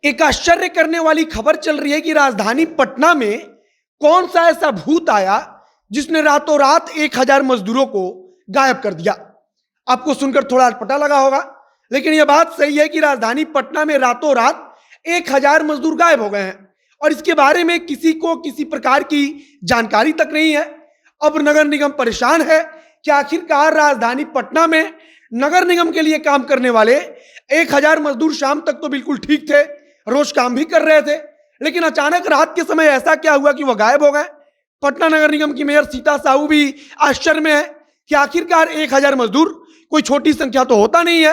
एक आश्चर्य करने वाली खबर चल रही है कि राजधानी पटना में कौन सा ऐसा भूत आया जिसने रातों रात 1000 मजदूरों को गायब कर दिया। आपको सुनकर थोड़ा अटपटा लगा होगा, लेकिन यह बात सही है कि राजधानी पटना में रातों रात 1000 मजदूर गायब हो गए हैं और इसके बारे में किसी को किसी प्रकार की जानकारी तक नहीं है। अब नगर निगम परेशान है कि आखिरकार राजधानी पटना में नगर निगम के लिए काम करने वाले 1000 मजदूर शाम तक तो बिल्कुल ठीक थे, रोज काम भी कर रहे थे, लेकिन अचानक रात के समय ऐसा क्या हुआ कि वह गायब हो गए। पटना नगर निगम की मेयर सीता साहू भी आश्चर्य में है कि आखिरकार 1000 मजदूर कोई छोटी संख्या तो होता नहीं है,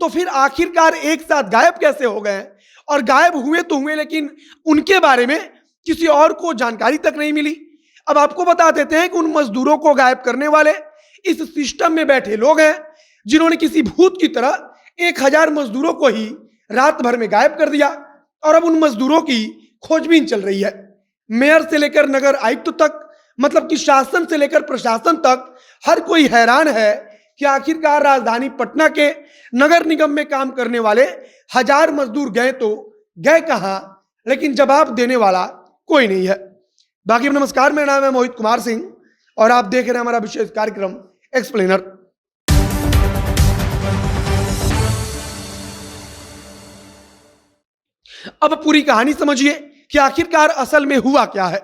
तो फिर आखिरकार एक साथ गायब कैसे हो गए। और गायब हुए तो हुए, लेकिन उनके बारे में किसी और को जानकारी तक नहीं मिली। अब आपको बता देते हैं कि उन मजदूरों को गायब करने वाले इस सिस्टम में बैठे लोग हैं जिन्होंने किसी भूत की तरह 1000 मजदूरों को ही रात भर में गायब कर दिया और अब उन मजदूरों की खोजबीन चल रही है। मेयर से लेकर नगर आयुक्त तक, मतलब कि शासन से लेकर प्रशासन तक हर कोई हैरान है कि आखिरकार राजधानी पटना के नगर निगम में काम करने वाले 1000 मजदूर गए तो गए कहां, लेकिन जवाब देने वाला कोई नहीं है। बाकी नमस्कार, मेरा नाम है मोहित कुमार सिंह और आप देख रहे हैं हमारा विशेष कार्यक्रम एक्सप्लेनर। अब पूरी कहानी समझिए कि आखिरकार असल में हुआ क्या है।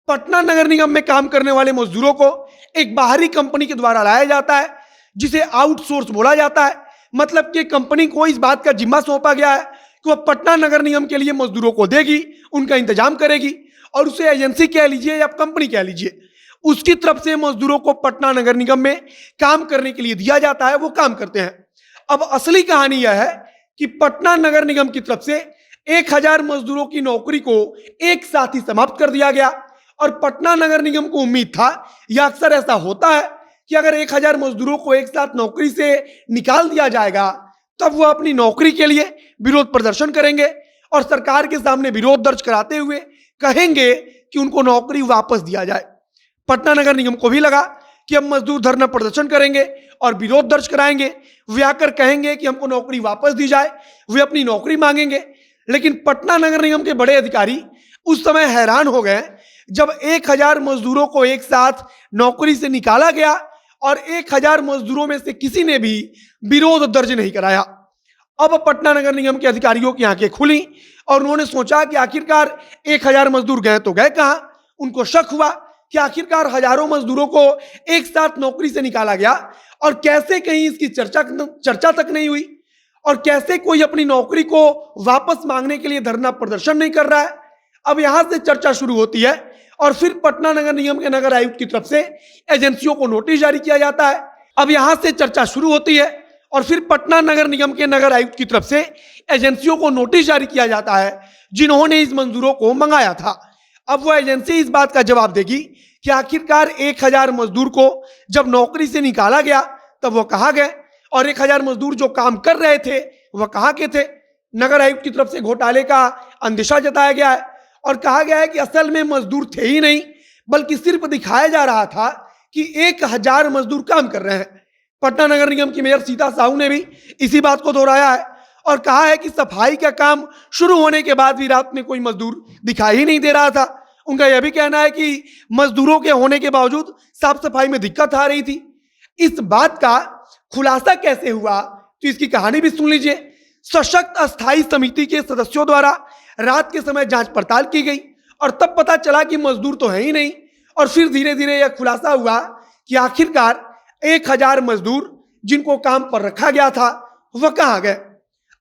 पटना नगर निगम में काम करने वाले मजदूरों को एक बाहरी कंपनी के द्वारा लाया जाता है जिसे आउटसोर्स बोला जाता है। मतलब कि कंपनी को इस बात का जिम्मा सौंपा गया है कि वह पटना नगर निगम के लिए मजदूरों को देगी, उनका इंतजाम करेगी और उसे एजेंसी कह लीजिए या कंपनी कह लीजिए, उसकी तरफ से मजदूरों को पटना नगर निगम में काम करने के लिए दिया जाता है, वो काम करते हैं। अब असली कहानी यह है कि पटना नगर निगम की तरफ से 1000 मजदूरों की नौकरी को एक साथ ही समाप्त कर दिया गया और पटना नगर निगम को उम्मीद था, यह अक्सर ऐसा होता है कि अगर 1000 मजदूरों को एक साथ नौकरी से निकाल दिया जाएगा तब वह अपनी नौकरी के लिए विरोध प्रदर्शन करेंगे और सरकार के सामने विरोध दर्ज कराते हुए कहेंगे कि उनको नौकरी वापस दिया जाए। पटना नगर निगम को भी लगा कि अब मजदूर धरना प्रदर्शन करेंगे और विरोध दर्ज कराएंगे, वे आकर कहेंगे कि हमको नौकरी वापस दी जाए, वे अपनी नौकरी मांगेंगे। लेकिन पटना नगर निगम के बड़े अधिकारी उस समय हैरान हो गए जब 1000 मजदूरों को एक साथ नौकरी से निकाला गया और 1000 मजदूरों में से किसी ने भी विरोध दर्ज नहीं कराया। अब पटना नगर निगम के अधिकारियों की आंखें खुली और उन्होंने सोचा कि आखिरकार 1000 मजदूर गए तो गए कहां। उनको शक हुआ कि आखिरकार हजारों मजदूरों को एक साथ नौकरी से निकाला गया और कैसे कहीं इसकी चर्चा तक नहीं हुई और कैसे कोई अपनी नौकरी को वापस मांगने के लिए धरना प्रदर्शन नहीं कर रहा है। अब यहां से चर्चा शुरू होती है और फिर पटना नगर निगम के नगर आयुक्त की तरफ से एजेंसियों को नोटिस जारी किया जाता है। अब यहां से चर्चा शुरू होती है और फिर पटना नगर निगम के नगर आयुक्त की तरफ से एजेंसियों को नोटिस जारी किया जाता है जिन्होंने इस मजदूरों को मंगाया था। अब वह एजेंसी इस बात का जवाब देगी कि आखिरकार 1000 मजदूर को जब नौकरी से निकाला गया तब वो कहाँ गए और 1000 मजदूर जो काम कर रहे थे वह कहाँ के थे। नगर आयुक्त की तरफ से घोटाले का अंदेशा जताया गया है और कहा गया है कि असल में मजदूर थे ही नहीं, बल्कि सिर्फ दिखाया जा रहा था कि 1000 मजदूर काम कर रहे हैं। पटना नगर निगम की मेयर सीता साहू ने भी इसी बात को दोहराया है और कहा है कि सफाई का काम शुरू होने के बाद भी रात में कोई मजदूर दिखाई ही नहीं दे रहा था। उनका यह भी कहना है कि मजदूरों के होने के बावजूद साफ सफाई में दिक्कत आ रही थी। इस बात का खुलासा कैसे हुआ तो इसकी कहानी भी सुन लीजिए। सशक्त अस्थायी समिति के सदस्यों द्वारा रात के समय जांच पड़ताल की गई और तब पता चला कि मजदूर तो है ही नहीं और फिर धीरे धीरे यह खुलासा हुआ कि आखिरकार 1000 मजदूर जिनको काम पर रखा गया था वह कहाँ गए।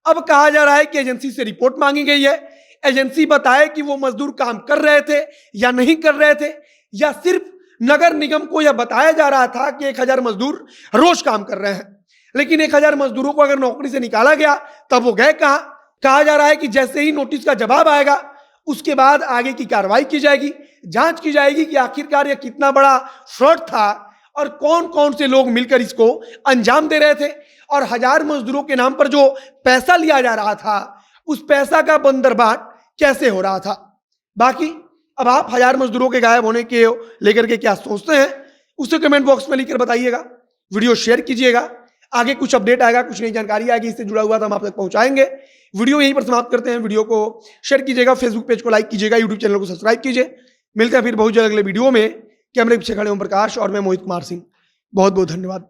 अब कहा जा रहा है कि एजेंसी से रिपोर्ट मांगी गई है, एजेंसी बताए कि वो मजदूर काम कर रहे थे या नहीं कर रहे थे, या सिर्फ नगर निगम को यह बताया जा रहा था कि 1000 मजदूर रोज काम कर रहे हैं, लेकिन 1000 मजदूरों को अगर नौकरी से निकाला गया तब वो गए कहां। कहा जा रहा है कि जैसे ही नोटिस का जवाब आएगा उसके बाद आगे की कार्रवाई की जाएगी, जांच की जाएगी कि आखिरकार यह कितना बड़ा फ्रॉड था और कौन कौन से लोग मिलकर इसको अंजाम दे रहे थे और 1000 मजदूरों के नाम पर जो पैसा लिया जा रहा था उस पैसा का बंदरबाट कैसे हो रहा था। बाकी अब आप 1000 मजदूरों के गायब होने के लेकर के क्या सोचते हैं उसे कमेंट बॉक्स में लिखकर बताइएगा। वीडियो शेयर कीजिएगा। आगे कुछ अपडेट आएगा, कुछ नई जानकारी आएगी, इससे जुड़ा हुआ तो हम आप तक पहुंचाएंगे। वीडियो यहीं पर समाप्त करते हैं। वीडियो को शेयर कीजिएगा, फेसबुक पेज को लाइक कीजिएगा, यूट्यूब चैनल को सब्सक्राइब कीजिए। मिलते हैं फिर बहुत जल्द अगले वीडियो में। कैमरे पीछे खड़े ओम प्रकाश और मैं मोहित कुमार सिंह। बहुत बहुत धन्यवाद।